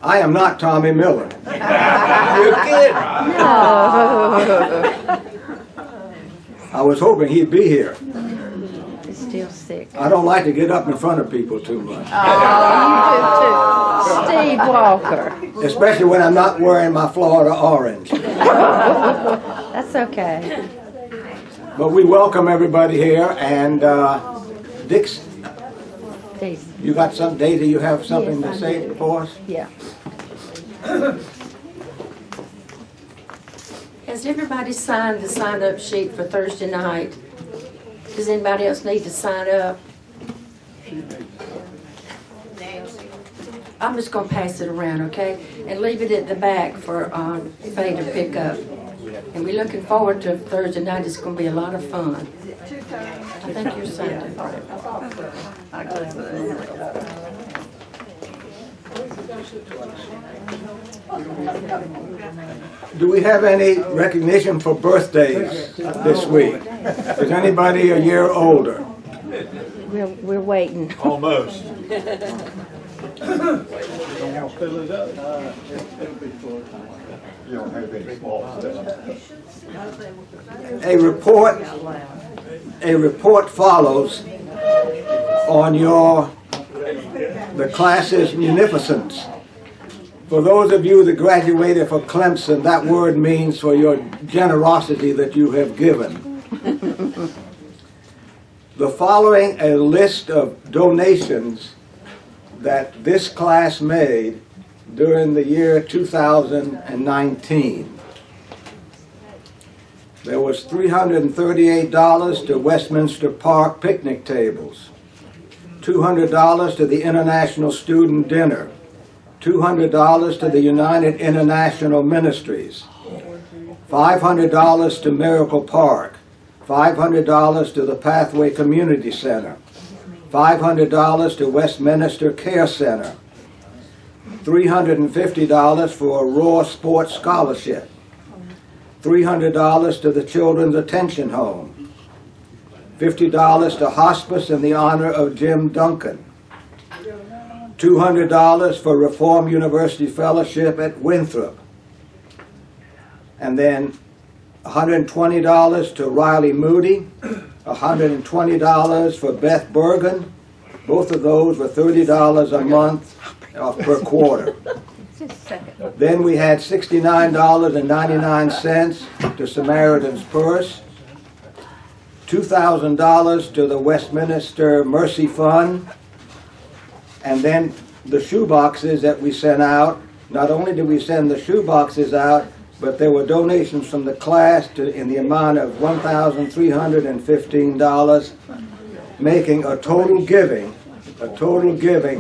I am not Tommy Miller. You're kidding. No. I was hoping he'd be here. He's still sick. I don't like to get up in front of people too much. Oh, you do too. Steve Walker. Especially when I'm not wearing my Florida orange. That's okay. But we welcome everybody here, and Dix, Please. you got some, Daisy, you have something Yes, to I say do. for us? Yeah. Has everybody signed the sign-up sheet for Thursday night? Does anybody else need to sign up? I'm just gonna pass it around, okay? And leave it at the back for Faye to pick up. And we're looking forward to Thursday night. It's gonna be a lot of fun. I think you're signed up. Do we have any recognition for birthdays this week? Is anybody a year older? We're waiting. Almost. A report follows on the class's munificence. For those of you that graduated from Clemson, that word means for your generosity that you have given. The following a list of donations that this class made during the year 2019. There was $338 to Westminster Park picnic tables, $200 to the International Student Dinner, $200 to the United International Ministries, $500 to Miracle Park, $500 to the Pathway Community Center, $500 to Westminster Care Center, $350 for a Raw Sports Scholarship, $300 to the Children's Attention Home, $50 to Hospice in the honor of Jim Duncan, $200 for Reform University Fellowship at Winthrop, and then $120 to Riley Moody, $120 for Beth Bergen. Both of those were $30 a month per quarter. Then we had $69.99 to Samaritan's Purse, $2,000 to the Westminster Mercy Fund, and then the shoe boxes that we sent out. Not only did we send the shoe boxes out, but there were donations from the class in the amount of $1,315, making a total giving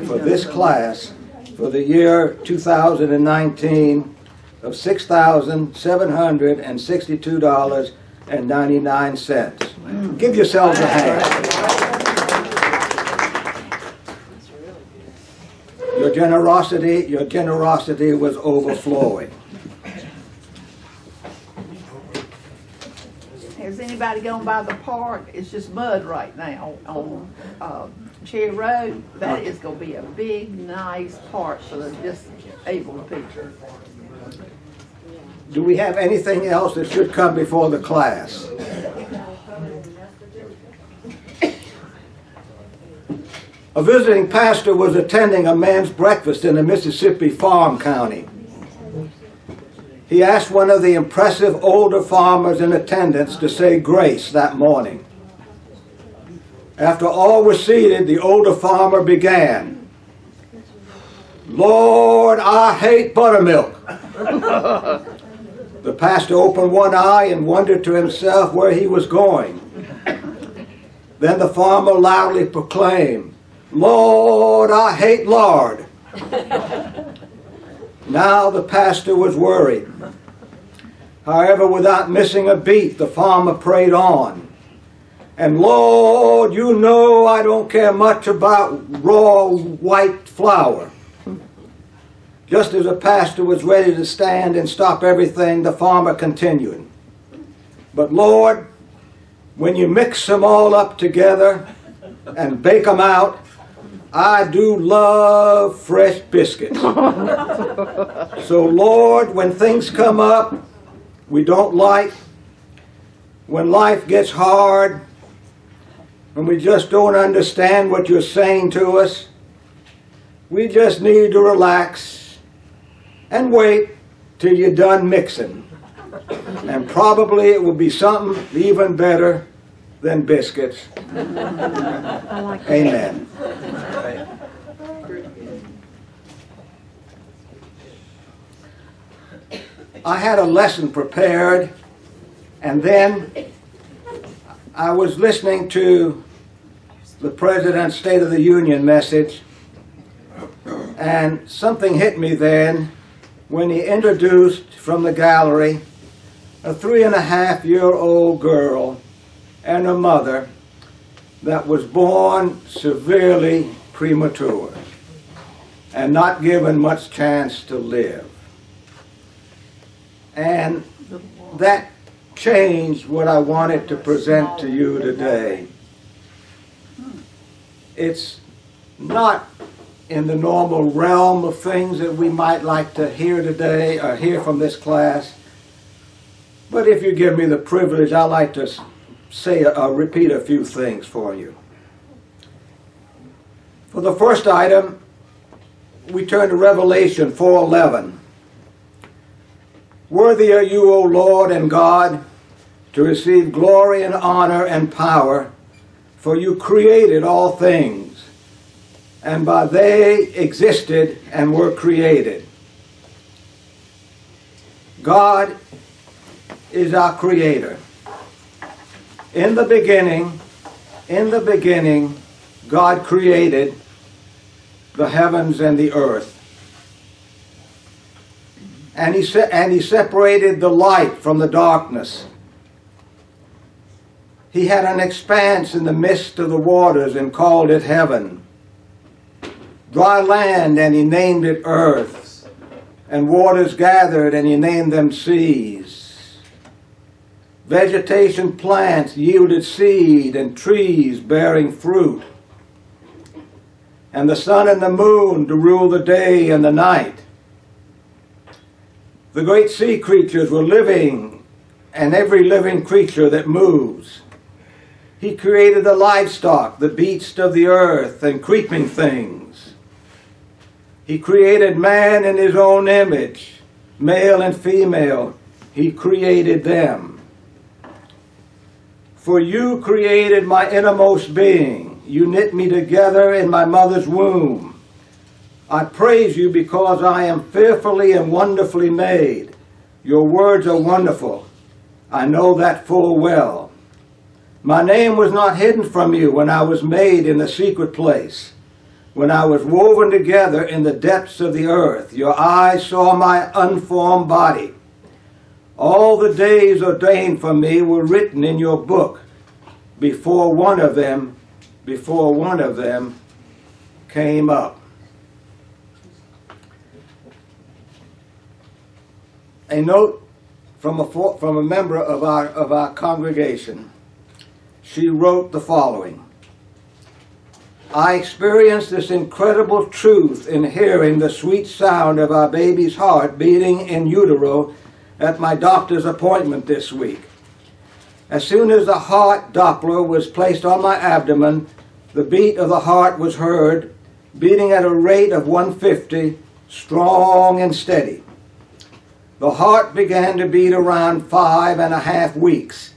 for this class for the year 2019 of $6,762.99. Give yourselves a hand. Your generosity was overflowing. Has anybody gone by the park? It's just mud right now on Cherry Road. That is going to be a big, nice park for the disabled people. Do we have anything else that should come before the class? A visiting pastor was attending a men's breakfast in a Mississippi farm county. He asked one of the impressive older farmers in attendance to say grace that morning. After all were seated, the older farmer began, "Lord, I hate buttermilk." The pastor opened one eye and wondered to himself where he was going. Then the farmer loudly proclaimed, "Lord, I hate lard." Now the pastor was worried. However, without missing a beat, the farmer prayed on. "And Lord, you know I don't care much about raw white flour." Just as the pastor was ready to stand and stop everything, the farmer continued, "But Lord, when you mix them all up together and bake them out, I do love fresh biscuits. So Lord, when things come up we don't like, when life gets hard, when we just don't understand what you're saying to us, we just need to relax and wait till you're done mixing. And probably it will be something even better than biscuits. I like that. Amen. I had a lesson prepared, and then I was listening to the President's State of the Union message, and something hit me then when he introduced from the gallery a 3.5-year-old girl and a mother that was born severely premature and not given much chance to live. And that changed what I wanted to present to you today. It's not in the normal realm of things that we might like to hear today or hear from this class, but if you give me the privilege, I'd like to repeat a few things for you. For the first item, we turn to Revelation 4:11. Worthy are you, O Lord and God, to receive glory and honor and power, for you created all things, and by they existed and were created. God is our creator. In the beginning, God created the heavens and the earth. And he separated the light from the darkness. He had an expanse in the midst of the waters and called it heaven. Dry land, and he named it earth. And waters gathered, and he named them seas. Vegetation plants yielded seed, and trees bearing fruit. And the sun and the moon to rule the day and the night. The great sea creatures were living, and every living creature that moves. He created the livestock, the beasts of the earth, and creeping things. He created man in his own image, male and female. He created them. For you created my innermost being. You knit me together in my mother's womb. I praise you because I am fearfully and wonderfully made. Your words are wonderful. I know that full well. My name was not hidden from you when I was made in the secret place. When I was woven together in the depths of the earth, your eyes saw my unformed body. All the days ordained for me were written in your book before one of them came up. A note from a member of our congregation. She wrote the following. I experienced this incredible truth in hearing the sweet sound of our baby's heart beating in utero at my doctor's appointment this week. As soon as the heart Doppler was placed on my abdomen, the beat of the heart was heard, beating at a rate of 150, strong and steady. The heart began to beat around 5.5 weeks.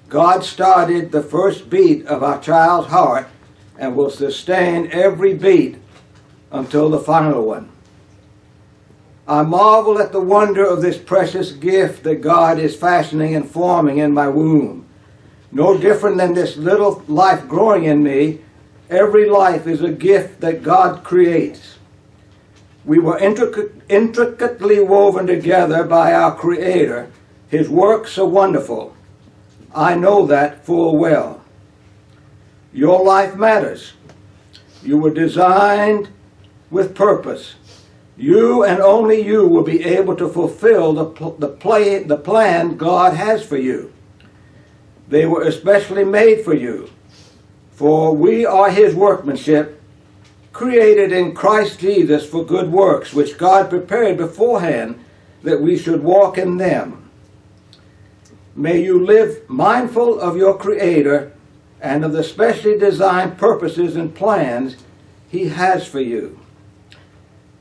God started the first beat of our child's heart and will sustain every beat until the final one. I marvel at the wonder of this precious gift that God is fashioning and forming in my womb. No different than this little life growing in me, every life is a gift that God creates. We were intricately woven together by our Creator. His works are wonderful. I know that full well. Your life matters. You were designed with purpose. You and only you will be able to fulfill the plan God has for you. They were especially made for you, for we are His workmanship, created in Christ Jesus for good works, which God prepared beforehand that we should walk in them. May you live mindful of your Creator and of the specially designed purposes and plans He has for you.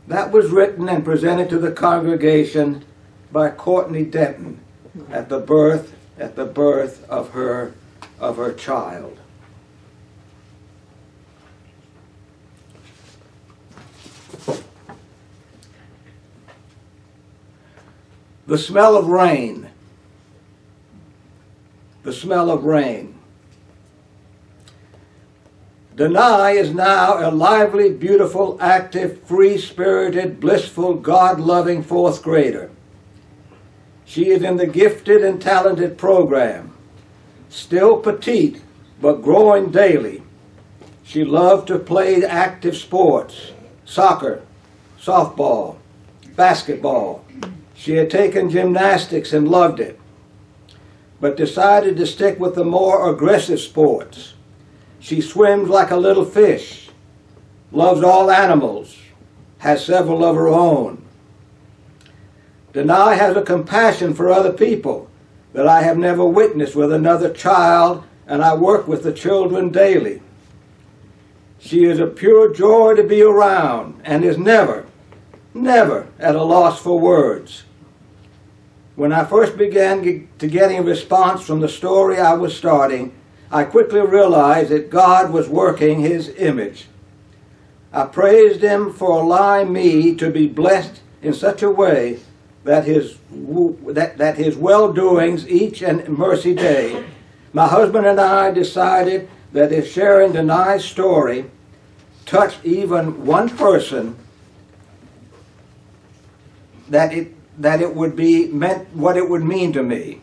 That was written and presented to the congregation by Courtney Denton at the birth of her child. The smell of rain. The smell of rain. Denai is now a lively, beautiful, active, free-spirited, blissful, God-loving fourth grader. She is in the gifted and talented program. Still petite, but growing daily. She loved to play active sports, soccer, softball, basketball. She had taken gymnastics and loved it, but decided to stick with the more aggressive sports. She swims like a little fish, loves all animals, has several of her own. Denai has a compassion for other people that I have never witnessed with another child, and I work with the children daily. She is a pure joy to be around and is never at a loss for words. When I first began getting a response from the story I was starting, I quickly realized that God was working His image. I praised Him for allowing me to be blessed in such a way that His well-doings each and mercy day. My husband and I decided that if sharing Denai's story touched even one person, that it would be meant what it would mean to me.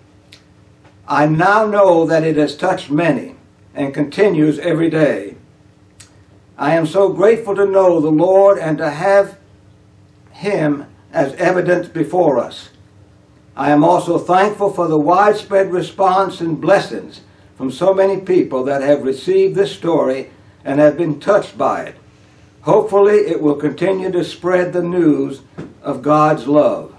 I now know that it has touched many and continues every day. I am so grateful to know the Lord and to have Him as evidence before us. I am also thankful for the widespread response and blessings from so many people that have received this story and have been touched by it. Hopefully it will continue to spread the news of God's love.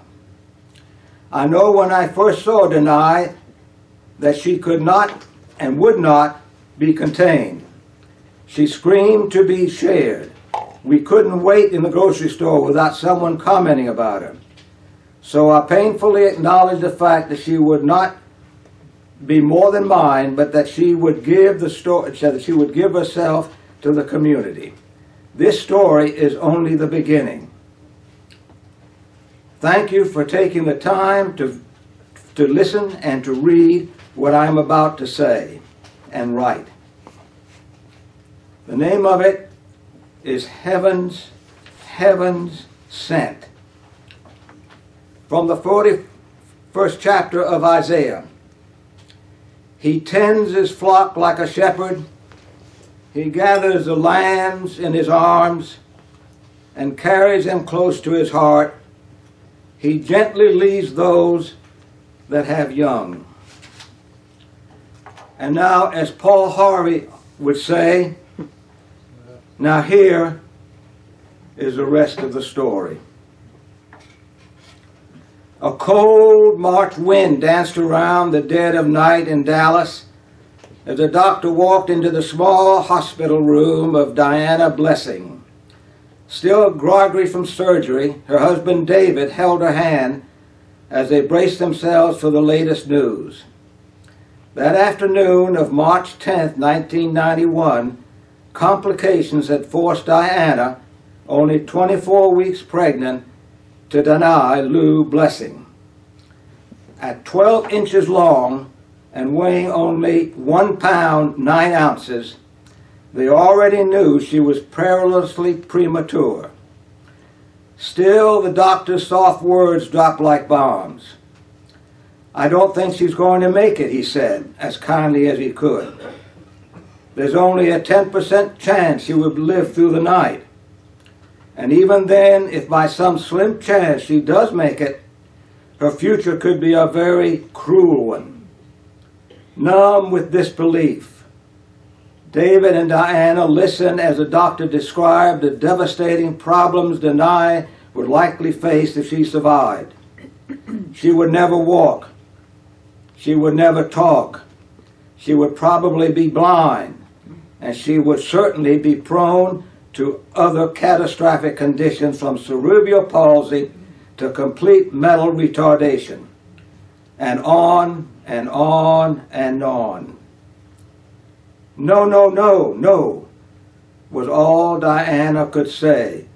I know when I first saw Denai that she could not and would not be contained. She screamed to be shared. We couldn't wait in the grocery store without someone commenting about her. So I painfully acknowledged the fact that she would not be more than mine, but that she would give herself to the community. This story is only the beginning. Thank you for taking the time to listen and to read what I'm about to say and write. The name of it is Heaven's Sent. From the 41st chapter of Isaiah. He tends his flock like a shepherd. He gathers the lambs in his arms and carries them close to his heart. He gently leads those that have young. And now, as Paul Harvey would say, now here is the rest of the story. A cold March wind danced around the dead of night in Dallas as the doctor walked into the small hospital room of Diana Blessing. Still groggy from surgery, her husband David held her hand as they braced themselves for the latest news. That afternoon of March 10th, 1991, complications had forced Diana, only 24 weeks pregnant, to deny Lou Blessing. At 12 inches long and weighing only 1 pound 9 ounces, they already knew she was perilously premature. Still, the doctor's soft words dropped like bombs. "I don't think she's going to make it," he said, as kindly as he could. "There's only a 10% chance she would live through the night. And even then, if by some slim chance she does make it, her future could be a very cruel one." Numb with disbelief, David and Diana listened as the doctor described the devastating problems Denai would likely face if she survived. She would never walk. She would never talk. She would probably be blind, and she would certainly be prone to other catastrophic conditions from cerebral palsy to complete mental retardation, and on and on and on. No, no, no, no, was all Diana could say,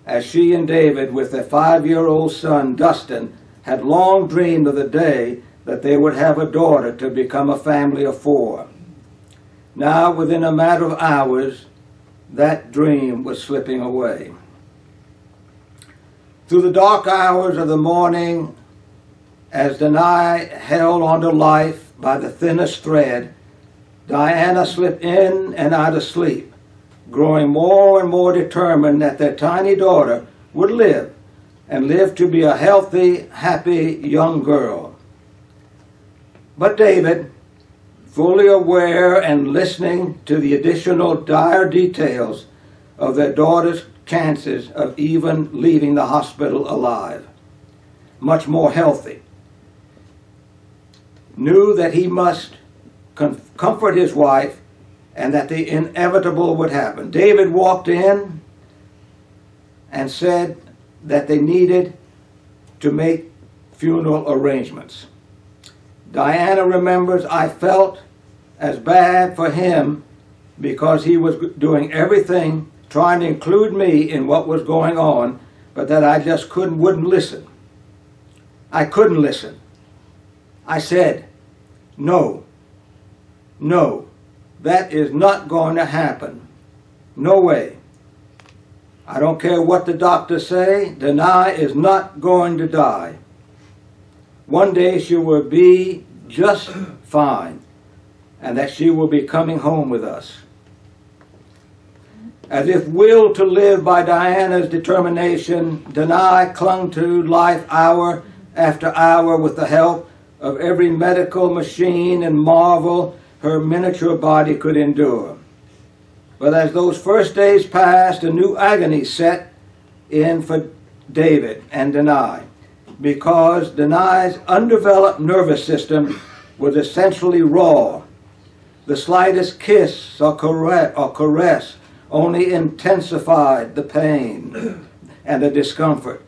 as she and David, with their 5-year-old son, Dustin, had long dreamed of the day that they would have a daughter to become a family of 4. Now, within a matter of hours, that dream was slipping away. Through the dark hours of the morning, as Denai held on to life by the thinnest thread, Diana slipped in and out of sleep, growing more and more determined that their tiny daughter would live, and live to be a healthy, happy young girl. But David, fully aware and listening to the additional dire details of their daughter's chances of even leaving the hospital alive, much more healthy, knew that he must comfort his wife and that the inevitable would happen. David walked in and said that they needed to make funeral arrangements. Diana remembers, I felt as bad for him because he was doing everything, trying to include me in what was going on, but that I just wouldn't listen. I couldn't listen. I said, no, no, that is not going to happen. No way. I don't care what the doctors say, Denai is not going to die. One day she will be just fine, and that she will be coming home with us. As if willed to live by Diana's determination, Denai clung to life hour after hour with the help of every medical machine and marvel her miniature body could endure. But as those first days passed, a new agony set in for David and Denai, because Denai's undeveloped nervous system was essentially raw. The slightest kiss or caress only intensified the pain and the discomfort.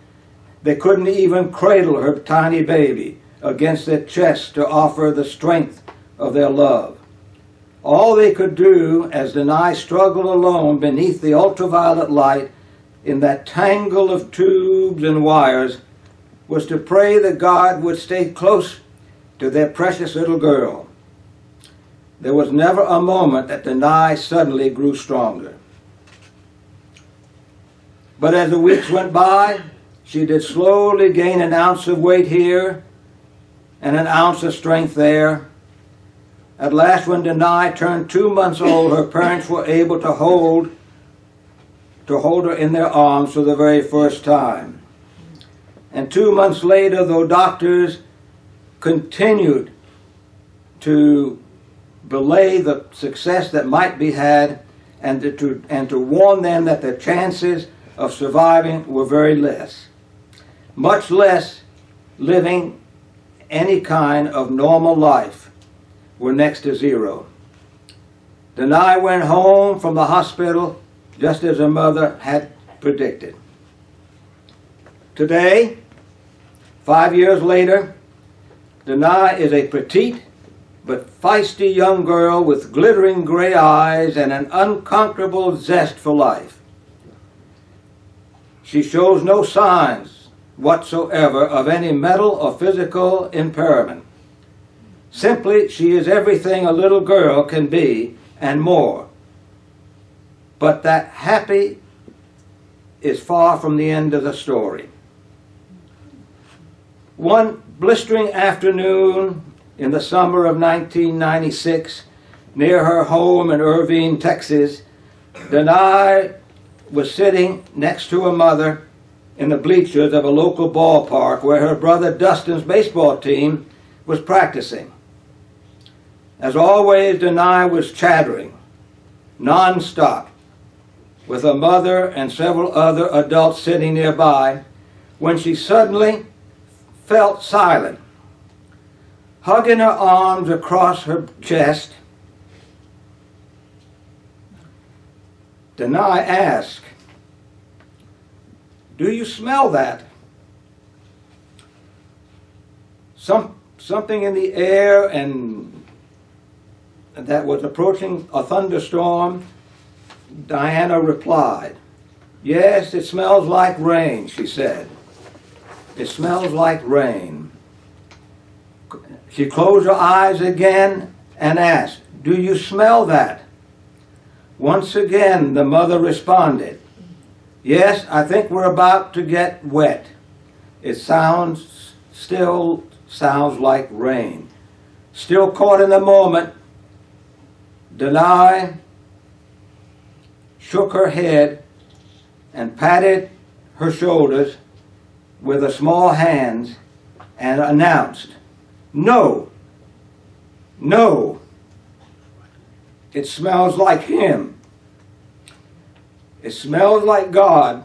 They couldn't even cradle her tiny baby against their chest to offer the strength of their love. All they could do as Denai struggled alone beneath the ultraviolet light in that tangle of tubes and wires was to pray that God would stay close to their precious little girl. There was never a moment that Denai suddenly grew stronger. But as the weeks went by, she did slowly gain an ounce of weight here and an ounce of strength there. At last, when Denai turned 2 months old, her parents were able to hold her in their arms for the very first time. And 2 months later, though doctors continued to belay the success that might be had and to warn them that their chances of surviving were very less, much less living any kind of normal life, were next to zero. Denai went home from the hospital just as her mother had predicted. Today, 5 years later, Denai is a petite but feisty young girl with glittering gray eyes and an unconquerable zest for life. She shows no signs whatsoever of any mental or physical impairment. Simply, she is everything a little girl can be and more. But that happy is far from the end of the story. One blistering afternoon in the summer of 1996, near her home in Irving, Texas, Denai was sitting next to her mother in the bleachers of a local ballpark where her brother Dustin's baseball team was practicing. As always, Denai was chattering, non-stop, with her mother and several other adults sitting nearby, when she suddenly felt silent. Hugging her arms across her chest, Denai asked, "Do you smell that?" Something in the air and that was approaching a thunderstorm. Diana replied, "Yes, it smells like rain," she said. "It smells like rain." She closed her eyes again and asked, "Do you smell that?" Once again, the mother responded, "Yes, I think we're about to get wet. It still sounds like rain." Still caught in the moment, Denai shook her head and patted her shoulders with her small hands and announced, "No, no, it smells like him. It smells like God.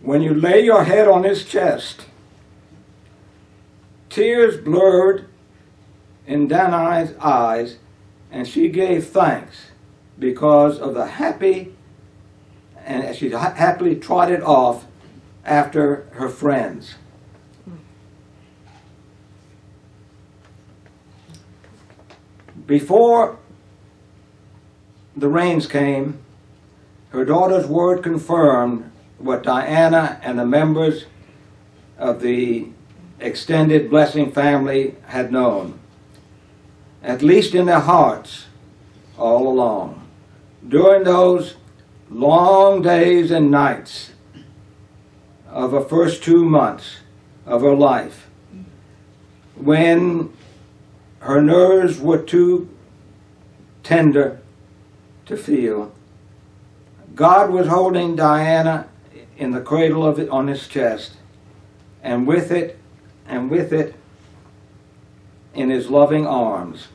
When you lay your head on his chest." Tears blurred in Danai's eyes, and she gave thanks because of the and she happily trotted off after her friends. Before the rains came, her daughter's word confirmed what Diana and the members of the extended blessing family had known, at least in their hearts, all along. During those long days and nights of the first 2 months of her life, when her nerves were too tender to feel, God was holding Diana in the cradle of it on his chest, and with it in his loving arms.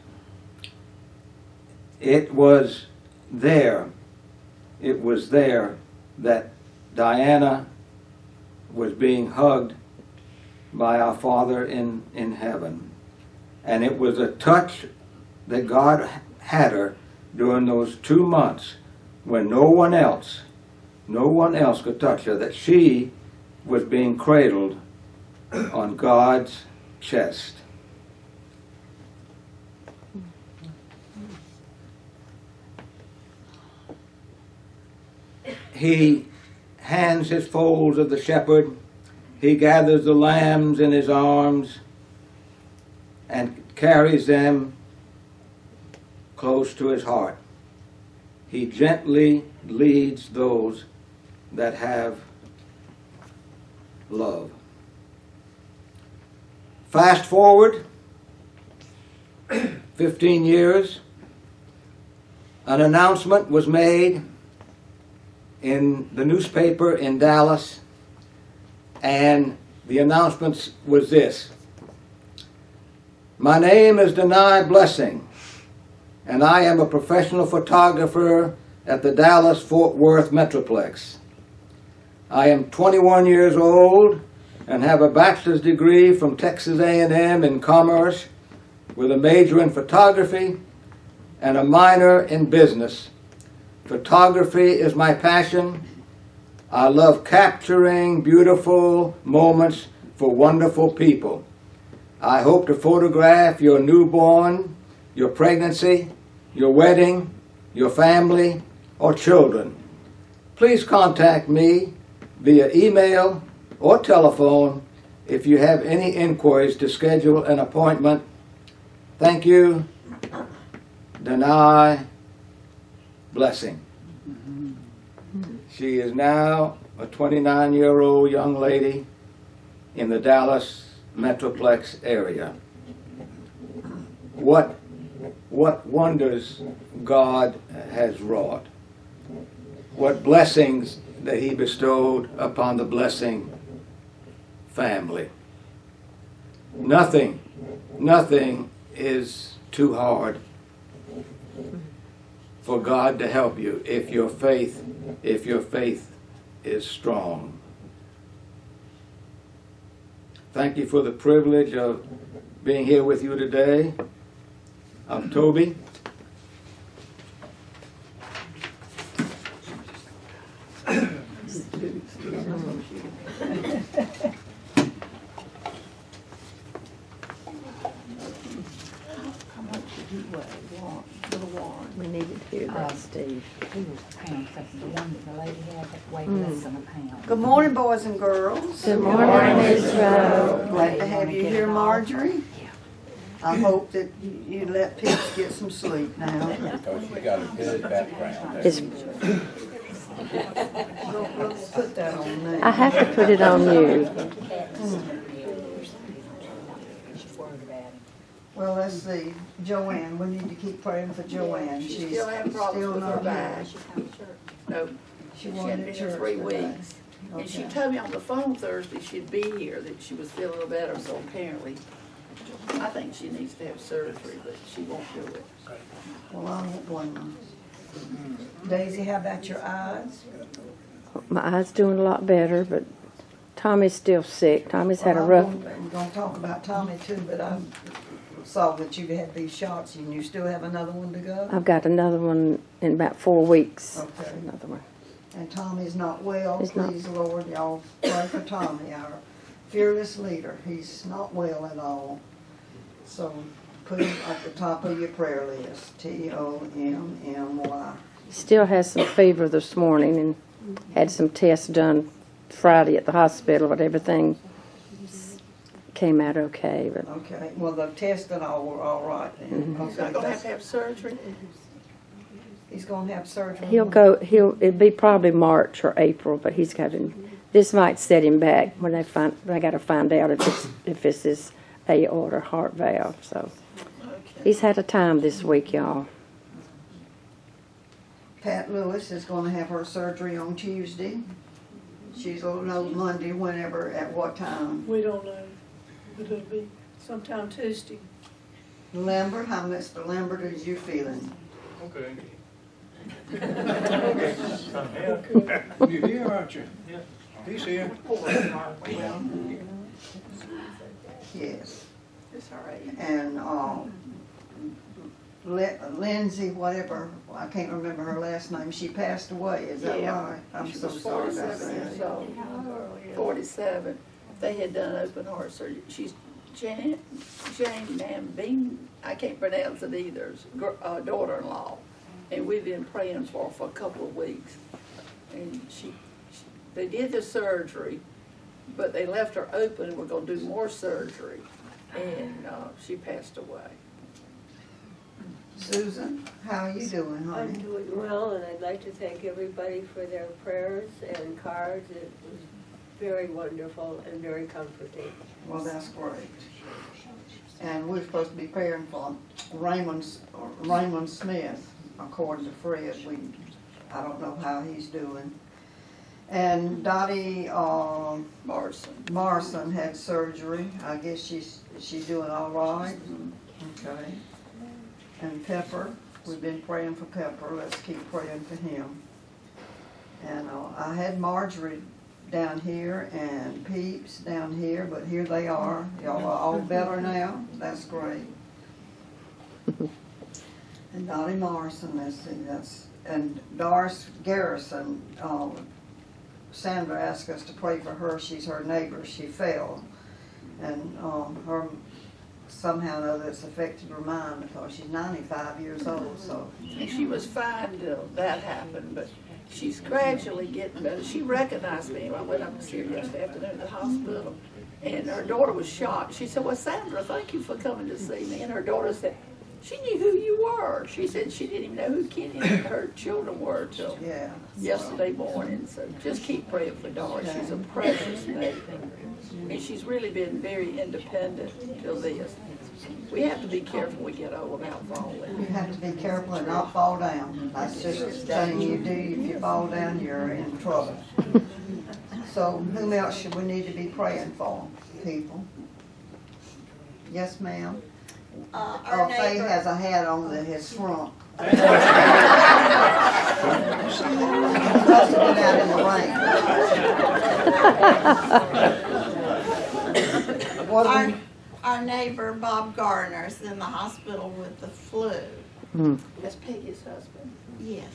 It was there that Diana was being hugged by our Father in heaven. And it was a touch that God had her during those 2 months when no one else could touch her, that she was being cradled on God's chest. He hands his foals of the shepherd. He gathers the lambs in his arms and carries them close to his heart. He gently leads those that have love. Fast forward 15 years, an announcement was made in the newspaper in Dallas, and the announcement was this: "My name is Denai Blessing, and I am a professional photographer at the Dallas-Fort Worth Metroplex. I am 21 years old and have a bachelor's degree from Texas A&M in commerce with a major in photography and a minor in business. Photography is my passion. I love capturing beautiful moments for wonderful people. I hope to photograph your newborn, your pregnancy, your wedding, your family, or children. Please contact me via email or telephone if you have any inquiries to schedule an appointment. Thank you, Denai Blessing." She is now a 29-year-old young lady in the Dallas Metroplex area. What wonders God has wrought. What blessings that he bestowed upon the Blessing family. Nothing is too hard for God to help you if your faith is strong. Thank you for the privilege of being here with you today. I'm Toby. We needed to hear that, Steve. He was a pound, the one that the lady had that weighed less than a pound. Good morning, boys and girls. Good morning, Miss Rowe. Glad to have you here, Marjorie. I hope that you let Pitts get some sleep now. Because you got a good background. It's, Let's put that on there. I have to put it on you. Well, let's see. Joanne, we need to keep praying for Joanne. She's She's still having problems with her not back. here. No, She she wanted hadn't been here church 3 today. weeks. And she Okay. told me on the phone Thursday she'd be here, that she was feeling a little better, so apparently, I think she needs to have surgery, but she won't do it. Well, I won't blame her. Daisy, how about your eyes? My eye's doing a lot better, but Tommy's still sick. Tommy's had a Well, rough. We're gonna talk about Tommy too, but I saw that you had these shots and you still have another one to go? I've got another one in about 4 weeks. Okay. Another one. And Tommy's not well, He's not. please, Lord, y'all pray for Tommy, our fearless leader. He's not well at all. So put him at the top of your prayer list, Tommy. Still has some fever this morning and had some tests done Friday at the hospital, but everything came out okay. But Okay, well, the tests and all were all right then. He's Okay, not gonna that's- have surgery. He's gonna have surgery. it'd be probably March or April, but he's having, this might set him back when they gotta find out if it's his aorta or heart valve, so. Okay. He's had a time this week, y'all. Pat Lewis is gonna have her surgery on Tuesday. She's gonna know Monday, whenever, at what time. We don't know, but it'll be sometime Tuesday. Lambert, how Mr. Lambert is you feeling? Okay. You're here, aren't you? Yeah. He's here. Yes. It's all right. And Lindsay, whatever, I can't remember her last name, she passed away, is that Yeah. right? I'm She so was sorry about 47 years that. old. 47. They had done open heart surgery. She's Jane Nambine, I can't pronounce it either, daughter-in-law. And we've been praying for her for a couple of weeks. And they did the surgery, but they left her open and we're gonna do more surgery. And she passed away. Susan, how are you doing, I'm honey? doing well, and I'd like to thank everybody for their prayers and cards. It was very wonderful and very comforting. Well, that's great. And we're supposed to be praying for Raymond Smith, according to Fred. I don't know how he's doing. And Dottie Morrison had surgery. I guess she's doing all right. Okay. And Pepper, we've been praying for Pepper. Let's keep praying for him. And I had Marjorie down here and Peeps down here, but here they are. Y'all are all better now. That's great. And Dottie Morrison, let's see, and Doris Garrison, Sandra asked us to pray for her. She's her neighbor. She fell. And her, somehow or other, it's affected her mind because she's 95 years old, so. And she was fine till that happened, but she's gradually getting better. She recognized me. I went up to see her yesterday afternoon at the hospital, and her daughter was shocked. She said, "Well, Sandra, thank you for coming to see me." And her daughter said, she knew who you were. She said she didn't even know who Kenny and her children were till Yeah. yesterday morning. So just keep praying for Doris. She's a precious baby. And she's really been very independent till this. We have to be careful when we get old about falling. You have to be careful and not fall down. That's just the thing you do. If you fall down, you're in trouble. So whom else should we need to be praying for, people? Yes, ma'am? Our Faye neighbor, has a hat on that has shrunk. Must have been out in the rain. What do we- Our neighbor, Bob Garner's in the hospital with the flu. That's Peggy's husband. Yes.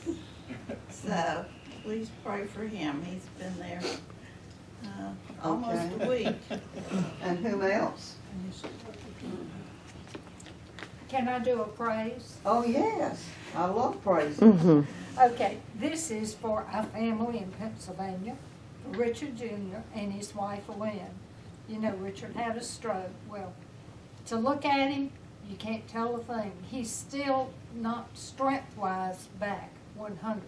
So please pray for him. He's been there almost a week. And whom else? Can I do a praise? Oh, yes. I love praise. Okay, this is for our family in Pennsylvania, Richard Jr. and his wife Lynn. You know, Richard had a stroke. Well, to look at him, you can't tell a thing. He's still not strength-wise back 100%,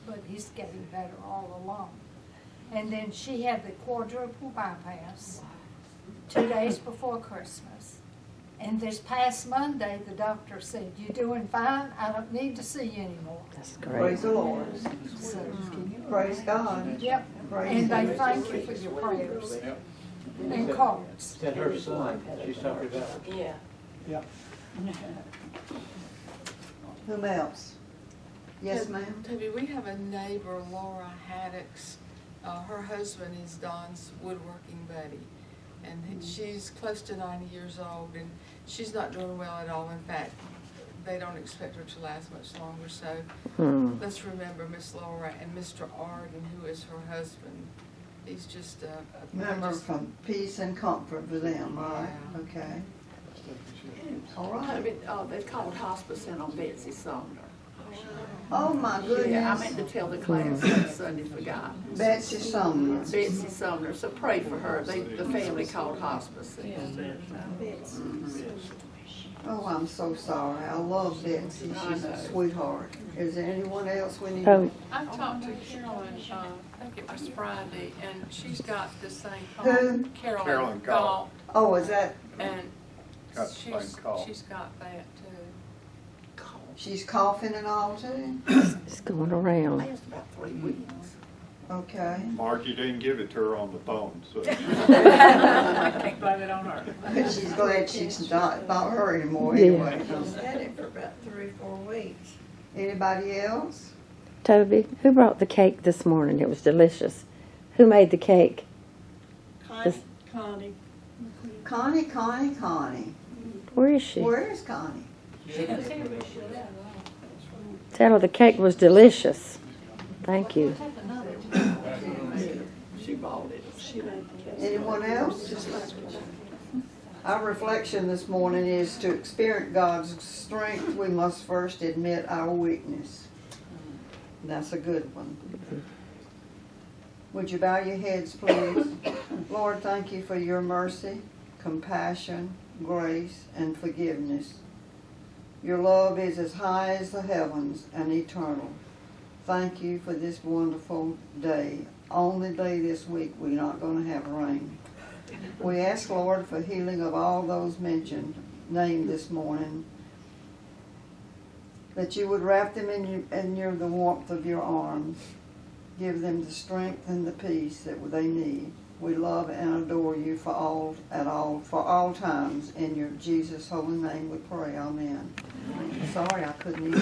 but he's getting better all along. And then she had the quadruple bypass 2 days before Christmas. And this past Monday, the doctor said, "You're doing fine. I don't need to see you anymore." That's Praise great. the Lord. So, Praise God. yep. Praise And they Him. thank you for your prayers and cards. Is that her son she's talking about? Yeah. Whom else? Yes, ma'am. Toby, we have a neighbor, Laura Haddocks. Her husband is Don's woodworking buddy. And she's close to 90 years old, and she's not doing well at all. In fact, they don't expect her to last much longer. So let's remember Miss Laura and Mr. Arden, who is her husband. He's just a Remember, from peace and comfort for them, right? Okay. All right. They called hospice in on Betsy Sumner. Oh, my goodness. Yeah, I meant to tell the class on Sunday, forgot. Betsy Sumner. Betsy Sumner, so pray for her. The family called hospice. Oh, I'm so sorry. I love Betsy. She's a sweetheart. Is there anyone else we need? Oh, I talked to Carolyn, I think it was Friday, and she's got the same Who? problem. Carolyn Gall. Oh, is that, And Got the same call. she's got that too. she's coughing and all too? it's going around. Last about 3 weeks. Okay. Mark, you didn't give it to her on the phone, so. I can't blame it on her. But she's glad she's not her anymore Yeah. anyway. He's had it for about 3 or 4 weeks. Anybody else? Toby, who brought the cake this morning? It was delicious. Who made the cake? Connie, Connie. Where is she? Where is Connie? Tell her the cake was delicious. Thank you. She bought it. Anyone else? Our reflection this morning is to experience God's strength, we must first admit our weakness. And that's a good one. Would you bow your heads, please? Lord, thank you for your mercy, compassion, grace, and forgiveness. Your love is as high as the heavens and eternal. Thank you for this wonderful day. Only day this week we're not going to have rain. We ask, Lord, for healing of all those named this morning, that you would wrap them in the warmth of your arms. Give them the strength and the peace that they need. We love and adore you for all times. In your Jesus' holy name we pray. Amen. Sorry I couldn't even